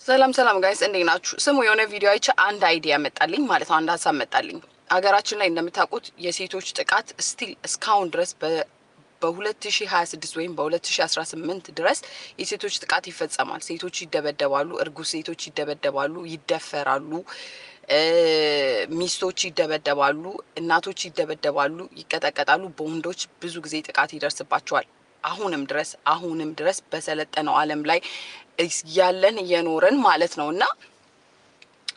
ሰላም ጋይስ እንዴት ናችሁ? ስሙ የሆነ ቪዲዮ አይቼ አንድ አይዲያ መጣልኝ ማለት ነው። አንድ ሀሳብ መጣልኝ። ሀገራችን ላይ እንደምታውቁት የሴቶች ጥቃት ስቲል እስካሁን ድረስ በ2026 ወይም በ2018 ድረስ የሴቶች ጥቃት ይፈጸማል። ሴቶች ይደበደባሉ፣ እርጉዝ ሴቶች ይደበደባሉ፣ ይደፈራሉ፣ ሚስቶች ይደበደባሉ፣ እናቶች ይደበደባሉ፣ ይቀጠቀጣሉ። በወንዶች ብዙ ጊዜ ጥቃት ይደርስባቸዋል። አሁንም ድረስ በሰለጠነው ዓለም ላይ ያለን እየኖርን ማለት ነውና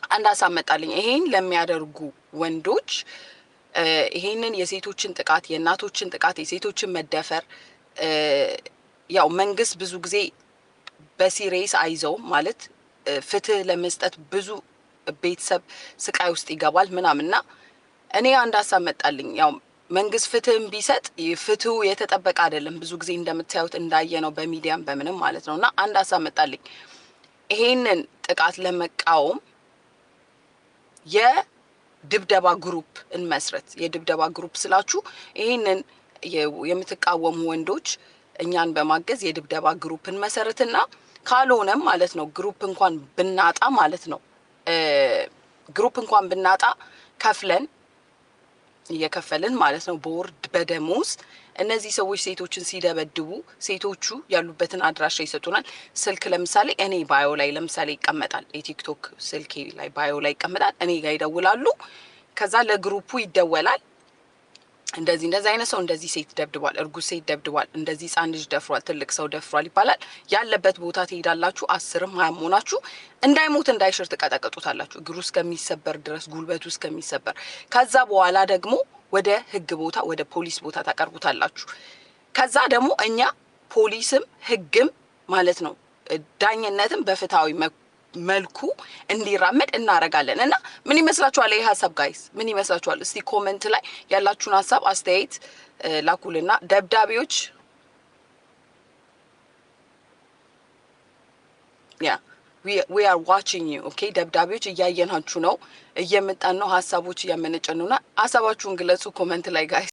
አንድ ሀሳብ መጣልኝ። ይሄን ለሚያደርጉ ወንዶች ይሄንን የሴቶችን ጥቃት፣ የእናቶችን ጥቃት፣ የሴቶችን መደፈር ያው መንግስት ብዙ ጊዜ በሲሪየስ አይዘው ማለት ፍትህ ለመስጠት ብዙ ቤተሰብ ስቃይ ውስጥ ይገባል ምናምንና እኔ አንድ ሀሳብ መጣልኝ። ያው መንግስት ፍትህም ቢሰጥ ፍትሁ የተጠበቀ አይደለም። ብዙ ጊዜ እንደምታዩት እንዳየነው በሚዲያም በምንም ማለት ነውና አንድ ሀሳብ መጣልኝ። ይሄንን ጥቃት ለመቃወም የድብደባ ግሩፕ እንመስረት። የድብደባ ግሩፕ ስላችሁ ይሄንን የምትቃወሙ ወንዶች እኛን በማገዝ የድብደባ ግሩፕ እንመሰርትና ካልሆነም ማለት ነው ግሩፕ እንኳን ብናጣ ማለት ነው ግሩፕ እንኳን ብናጣ እየከፈልን ማለት ነው በወርድ በደሞዝ እነዚህ ሰዎች ሴቶችን ሲደበድቡ ሴቶቹ ያሉበትን አድራሻ ይሰጡናል። ስልክ ለምሳሌ እኔ ባዮ ላይ ለምሳሌ ይቀመጣል፣ የቲክቶክ ስልኬ ላይ ባዮ ላይ ይቀመጣል። እኔ ጋር ይደውላሉ። ከዛ ለግሩፑ ይደወላል። እንደዚህ አይነት ሰው እንደዚህ ሴት ደብድቧል፣ እርጉዝ ሴት ደብድቧል፣ እንደዚህ ህጻን ልጅ ደፍሯል፣ ትልቅ ሰው ደፍሯል ይባላል። ያለበት ቦታ ትሄዳላችሁ። 10ም 20ም ሆናችሁ እንዳይሞት እንዳይሽር ትቀጠቅጡታላችሁ፣ እግሩ እስከሚሰበር ድረስ፣ ጉልበቱ እስከሚሰበር። ከዛ በኋላ ደግሞ ወደ ህግ ቦታ ወደ ፖሊስ ቦታ ታቀርቡታላችሁ። ከዛ ደግሞ እኛ ፖሊስም ህግም ማለት ነው ዳኝነትም በፍትሃዊ መልኩ እንዲራመድ እናረጋለን። እና ምን ይመስላችኋል ይሄ ሀሳብ ጋይስ? ምን ይመስላችኋል? እስቲ ኮሜንት ላይ ያላችሁን ሀሳብ አስተያየት ላኩልና ደብዳቤዎች we are watching you okay ደብዳቤዎች እያየናችሁ ነው፣ እየመጣን ነው፣ ሀሳቦች እያመነጨን ነውና ሀሳባችሁን ግለጹ ኮሜንት ላይ ጋይስ።